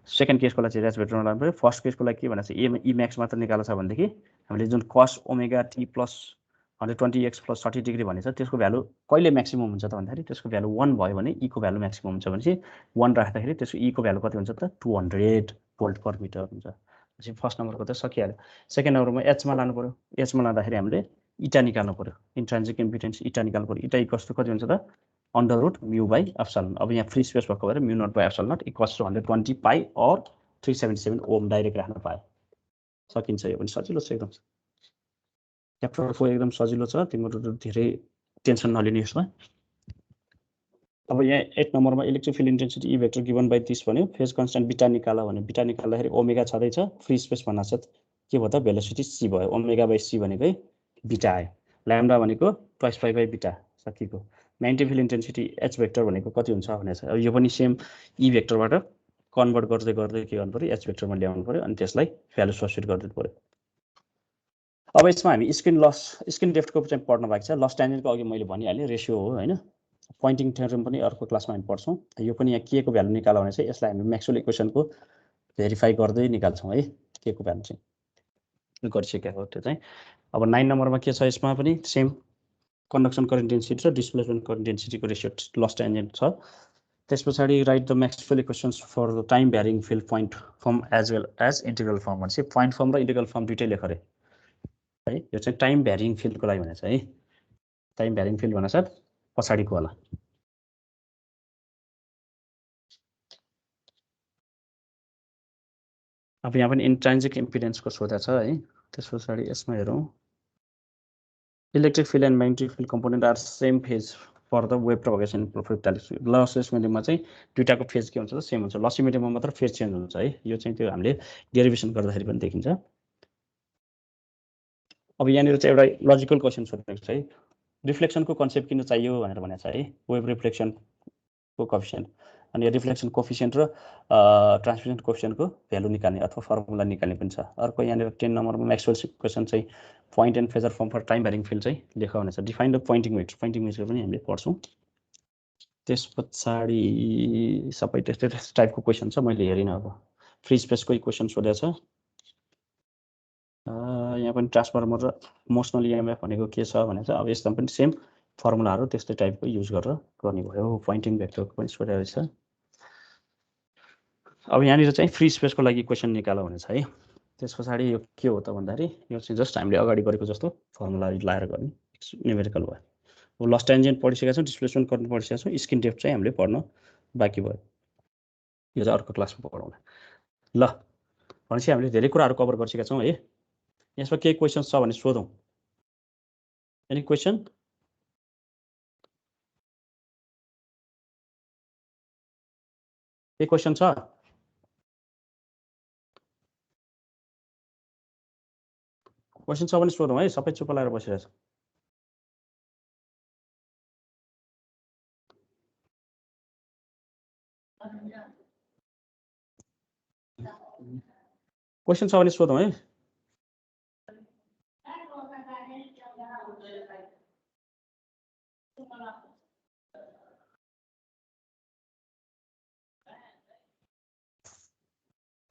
सेकेन्ड केसको लागि चाहिँ एच भेक्टरमा लानु पऱ्यो। फर्स्ट केसको लागि के भनेको छ, ई म्याक्स मात्र निकाल्नु छ भनेदेखि हामीले जुन कस omega T plus 120x plus 30 degree भनेछ त्यसको भ्यालु कहिले म्याक्सिमम हुन्छ त भन्दाखेरि त्यसको भ्यालु 1 भयो भने ईको भ्यालु म्याक्सिमम हुन्छ भनेपछि 1 राख्दाखेरि त्यसको ईको भ्यालु कति हुन्छ त 200 भोल्ट पर मिटर हुन्छ। त्यसपछि फर्स्ट नम्बरको त सकिहाल्यो। सेकेन्ड नम्बरमा एचमा लानु पऱ्यो। एचमा लाँदाखेरि हामीले इटा निकाल्नु पऱ्यो, इन्ट्रान्सिक इम्पिडेन्स इटा निकाल्नु पऱ्यो। इटा इक्वल्स टु कति हुन्छ त √μ/एप्सिलन। अब यहाँ फ्री स्पेस भएको भएर μ0/एप्सिलन इक्वल्स टु 120 पाई और 377 ओम डाइरेक्ट राख्न पाए। सकिन्छ, यो पनि सजिलो छ एकदम। च्याप्टर 4 एकदम सजिलो छ, तिमीहरू धेरै टेन्सन नलिने यसमा। अब यहाँ 8 नम्बरमा electric field intensity E vector given by 30 भन्यो, फेज कन्स्ट्यान्ट बिटा निकाल भने बिटा निकाल्दाखेरि ओमेगा छँदैछ, फ्री स्पेस भन्नासाथ के भयो त भेलोसिटी सी भयो। ओमेगा बाई सी भनेकै बिटा आयो, ल्याम्डा भनेको 2π/, बिटा सकिएको। Magnetic field intensity H vector भनेको कति हुन्छ भनेछ। अब यो पनि सेम ई भेक्टरबाट कन्भर्ट गर्दै गर्दै के गर्नु पऱ्यो, एच भेक्टरमा ल्याउनु पऱ्यो अनि त्यसलाई भ्यालु सब्स्टिट्युट गरिदिनु पऱ्यो। अब यसमा हामी स्किन डेफ्टको चाहिँ पढ्न बाँकी छ। लस टेन्जेन्टको अघि मैले भनिहालेँ रेसियो हो होइन। पोइन्टिङ थ्योरम पनि अर्को क्लासमा हामी पढ्छौँ। यो पनि यहाँ के को भ्यालु निकाल भने चाहिँ यसलाई हामी म्याक्सवेल इक्वेसनको भेरिफाई गर्दै निकाल्छौँ है, के को भ्यालु चाहिँ गरिसकेको हो त्यो चाहिँ। अब 9 नम्बरमा के छ, यसमा पनि सेम कन्डक्सन करेन्ट डेन्सिटी र डिस्प्लेसमेन्ट करेन्ट डेन्सिटीको रेसियो लस टेन्जेन्ट छ। त्यस पछाडि write the Maxwell equations for the time varying field point form as well as integral form भनेपछि पोइन्ट फर्म र इन्टिग्रल फर्म दुइटै लेख अरे है। यो चाहिँ टाइम भ्यारिङ फिल्डको लागि भनेको छ है। टाइम भ्यारिङ फिल्ड भन्नासाथ पछाडिको होला। अब यहाँ पनि इन्ट्रान्सिक इम्पिडेन्सको सोधेको छ है। त्यस पछाडि यसमा हेरौँ, electric field and magnetic field component are same phase for the wave propagation perfect dielectric. Lossless मिडियममा चाहिँ दुइटाको फेज के हुन्छ त सेम हुन्छ, लसी मिडियममा मात्र फेज चेन्ज हुन्छ है। यो चाहिँ त्यो हामीले डेरिभेसन गर्दाखेरि पनि देखिन्छ। अब यहाँनिर चाहिँ एउटा लजिकल क्वेसन सोधेको छ है, रिफ्लेक्सनको कन्सेप्ट किन चाहियो भनेर भनेको छ है। वेभ रिफ्लेक्सनको कोएफिसिएन्ट अनि रिफ्लेक्सन कोएफिसिएन्ट र ट्रान्समिसन कोएफिसिएन्टको भ्यालु निकाल्ने अथवा फर्मुला निकाल्ने पनि छ। अर्को यहाँनिर 10 नम्बरमा म्याक्सवेल्स इक्वेसन चाहिँ point and phasor form for time varying field चाहिँ लेख भनेछ। Define the Poynting vector, Poynting vector पनि हामीले पढ्छौँ। त्यस पछाडि सबै त्यस्तै टाइपको क्वेसन छ, मैले हेरिनँ। अब फ्री स्पेसको इक्वेसन सोधेको छ। यहाँ पनि ट्रान्सफर्मर र मोसनल इएमएफ भनेको के छ भनेको छ। अब यसमा पनि सेम फर्मुलाहरू त्यस्तै टाइपको युज गरेर गर्ने भयो। पोइन्टिङ भेक्टरको पनि सोधेको रहेछ। अब यहाँनिर चाहिँ फ्री स्पेसको लागि क्वेसन निकाल भनेछ है। त्यस पछाडि यो के हो त भन्दाखेरि यो चाहिँ जस्ट हामीले अगाडि गरेको जस्तो फर्मुला लाएर गर्ने न्युमेरिकल भयो। अब लस टेन्जेन्ट पढिसकेका छौँ, डिस्प्लेसमेन्ट करेन्ट पढिसकेका छौँ, स्किन डेप्थ चाहिँ हामीले पढ्न बाँकी भयो। यो चाहिँ अर्को क्लासमा पढाउँला। ल भनेपछि हामीले धेरै कुराहरू कभर गरिसकेका छौँ है। यसमा केही क्वेसन छ भने सोधौँ। Any question? के क्वेसन छ? क्वेसन छ भने सोधौँ है, सबै चुप लाएर बसिरहेछ। क्वेसन छ भने सोधौँ है।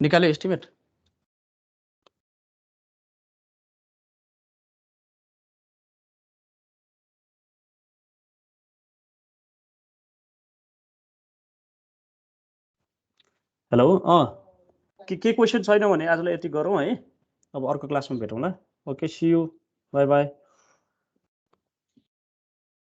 निकाल्यो एस्टिमेट? हेलो, के क्वेसन छैन भने आजलाई यति गरौँ है। अब अर्को क्लासमा भेटौँला। Okay, see you, bye by.